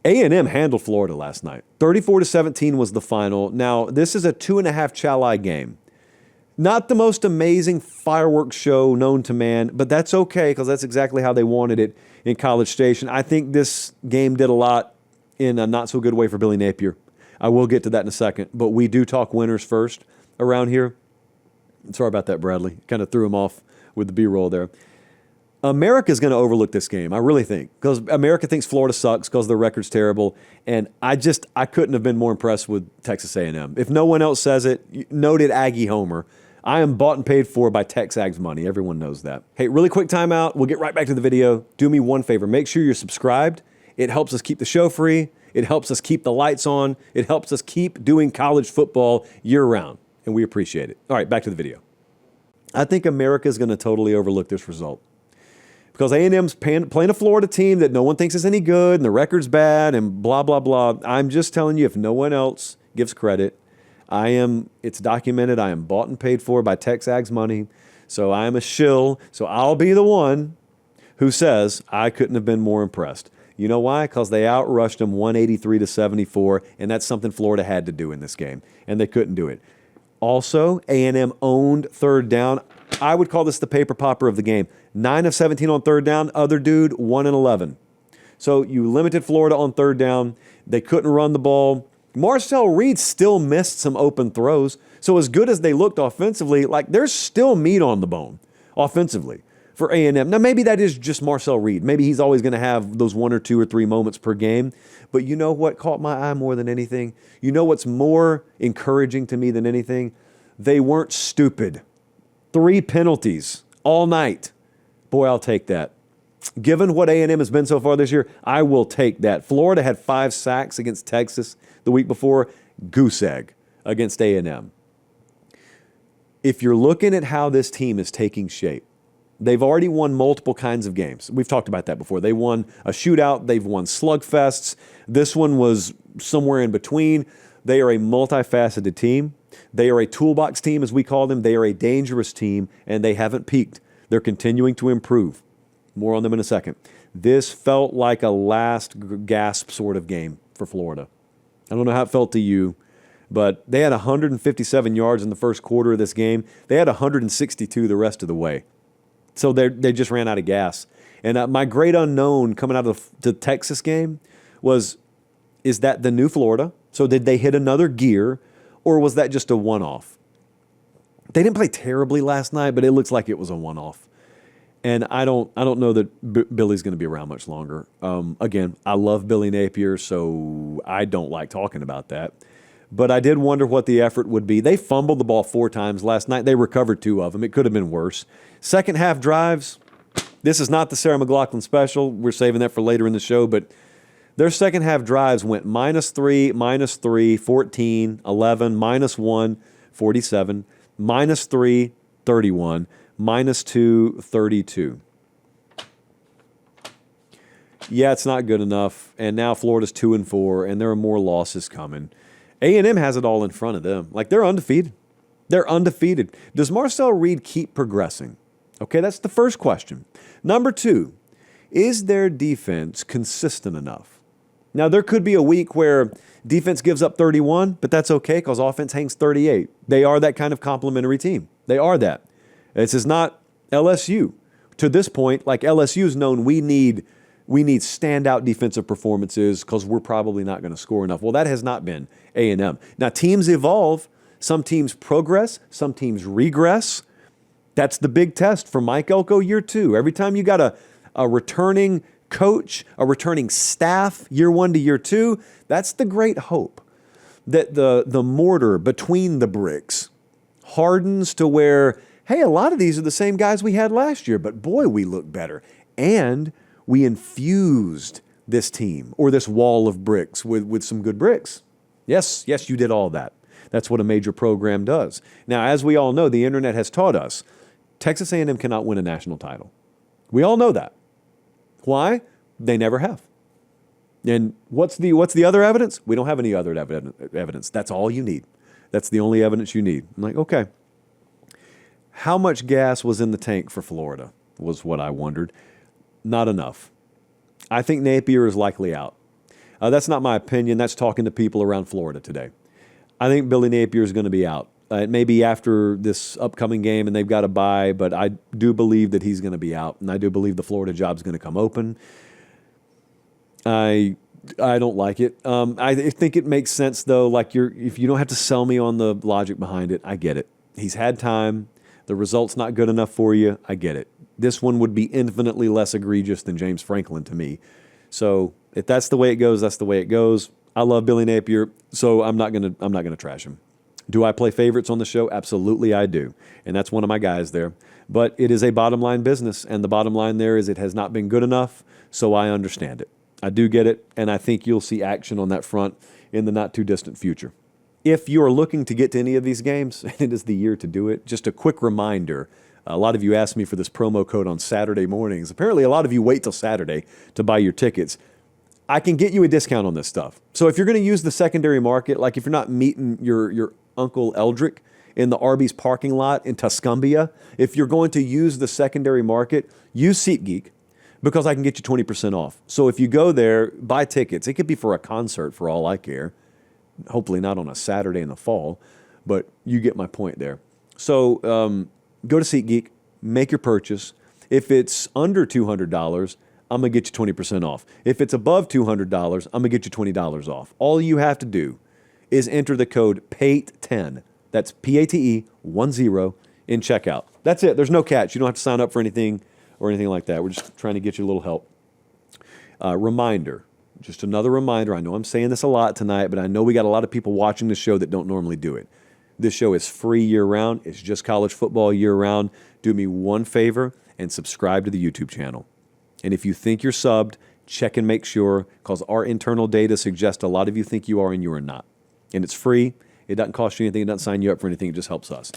A&M handled Florida last night. 34-17 was the final. Now, this is a 2.5 Chalai game. Not the most amazing fireworks show known to man, but that's okay because that's exactly how they wanted it in College Station. I think this game did a lot in a not-so-good way for Billy Napier. I will get to that in a second, but we do talk winners first around here. Sorry about that, Bradley. Kind of threw him off with the B-roll there. America's going to overlook this game, I really think, because America thinks Florida sucks because their record's terrible, and I couldn't have been more impressed with Texas A&M. If no one else says it, noted Aggie Homer, I am bought and paid for by TexAg's money. Everyone knows that. Hey, really quick timeout. We'll get right back to the video. Do me one favor. Make sure you're subscribed. It helps us keep the show free. It helps us keep the lights on. It helps us keep doing college football year-round, and we appreciate it. All right, back to the video. I think America's going to totally overlook this result. Because A&M's playing a Florida team that no one thinks is any good and the record's bad and blah, blah, blah. I'm just telling you, if no one else gives credit, it's documented, I am bought and paid for by TexAg's money, so I am a shill, so I'll be the one who says I couldn't have been more impressed. You know why? Because they outrushed them 183-74, and that's something Florida had to do in this game, and they couldn't do it. Also, A&M owned third down. I would call this the paper popper of the game. 9 of 17 on third down. Other dude, 1 and 11. So you limited Florida on third down. They couldn't run the ball. Marcel Reed still missed some open throws. So as good as they looked offensively, like there's still meat on the bone offensively for A&M. Now, maybe that is just Marcel Reed. Maybe he's always going to have those 1 or 2 or 3 moments per game. But you know what caught my eye more than anything? You know what's more encouraging to me than anything? They weren't stupid. 3 penalties all night. Boy, I'll take that. Given what A&M has been so far this year, I will take that. Florida had 5 sacks against Texas the week before. Goose egg against A&M. If you're looking at how this team is taking shape, they've already won multiple kinds of games. We've talked about that before. They won a shootout. They've won slugfests. This one was somewhere in between. They are a multifaceted team. They are a toolbox team, as we call them. They are a dangerous team, and they haven't peaked. They're continuing to improve. More on them in a second. This felt like a last gasp sort of game for Florida. I don't know how it felt to you, but they had 157 yards in the first quarter of this game. They had 162 the rest of the way. So they just ran out of gas. And my great unknown coming out of the Texas game is that the new Florida? So did they hit another gear, or was that just a one-off? They didn't play terribly last night, but it looks like it was a one-off. And I don't know that Billy's going to be around much longer. Again, I love Billy Napier, so I don't like talking about that. But I did wonder what the effort would be. They fumbled the ball 4 times last night. They recovered 2 of them. It could have been worse. Second half drives, this is not the Sarah McLachlan special. We're saving that for later in the show, but their second half drives went -3, -3, 14, 11, -1, 47, -3, 31, -2, 32. Yeah, it's not good enough, and now Florida's 2-4, and there are more losses coming. A&M has it all in front of them. Like, they're undefeated. They're undefeated. Does Marcel Reed keep progressing? Okay, that's the first question. Number 2, is their defense consistent enough? Now, there could be a week where defense gives up 31, but that's okay because offense hangs 38. They are that kind of complementary team. They are that. This is not LSU. To this point, like LSU's known, we need standout defensive performances because we're probably not going to score enough. Well, that has not been A&M. Now, teams evolve. Some teams progress. Some teams regress. That's the big test for Mike Elko year 2. Every time you got a returning coach, a returning staff, year 1 to year 2, that's the great hope that the mortar between the bricks hardens to where, hey, a lot of these are the same guys we had last year, but boy, we look better. And we infused this team or this wall of bricks with some good bricks. Yes, you did all that. That's what a major program does. Now, as we all know, the internet has taught us Texas A&M cannot win a national title. We all know that. Why? They never have. And what's the other evidence? We don't have any other evidence. That's all you need. That's the only evidence you need. I'm like, okay. How much gas was in the tank for Florida was what I wondered. Not enough. I think Napier is likely out. That's not my opinion. That's talking to people around Florida today. I think Billy Napier is going to be out. It may be after this upcoming game and they've got to bye, but I do believe that he's going to be out, and I do believe the Florida job's going to come open. I don't like it. I think it makes sense though. Like if you don't have to sell me on the logic behind it, I get it. He's had time. The result's not good enough for you. I get it. This one would be infinitely less egregious than James Franklin to me. So if that's the way it goes, that's the way it goes. I love Billy Napier, so I'm not gonna trash him. Do I play favorites on the show? Absolutely, I do, and that's one of my guys there. But it is a bottom line business, and the bottom line there is it has not been good enough. So I understand it. I do get it, and I think you'll see action on that front in the not too distant future. If you are looking to get to any of these games, and it is the year to do it, just a quick reminder. A lot of you asked me for this promo code on Saturday mornings. Apparently, a lot of you wait till Saturday to buy your tickets. I can get you a discount on this stuff. So if you're going to use the secondary market, like if you're not meeting your Uncle Eldrick in the Arby's parking lot in Tuscumbia, if you're going to use the secondary market, use SeatGeek because I can get you 20% off. So if you go there, buy tickets. It could be for a concert for all I care. Hopefully not on a Saturday in the fall, but you get my point there. So go to SeatGeek, make your purchase. If it's under $200, I'm going to get you 20% off. If it's above $200, I'm going to get you $20 off. All you have to do is enter the code PATE10. That's PATE10 in checkout. That's it. There's no catch. You don't have to sign up for anything or anything like that. We're just trying to get you a little help. Reminder, just another reminder. I know I'm saying this a lot tonight, but I know we got a lot of people watching the show that don't normally do it. This show is free year-round. It's just college football year-round. Do me one favor and subscribe to the YouTube channel. And if you think you're subbed, check and make sure, because our internal data suggests a lot of you think you are and you are not. And it's free. It doesn't cost you anything. It doesn't sign you up for anything. It just helps us.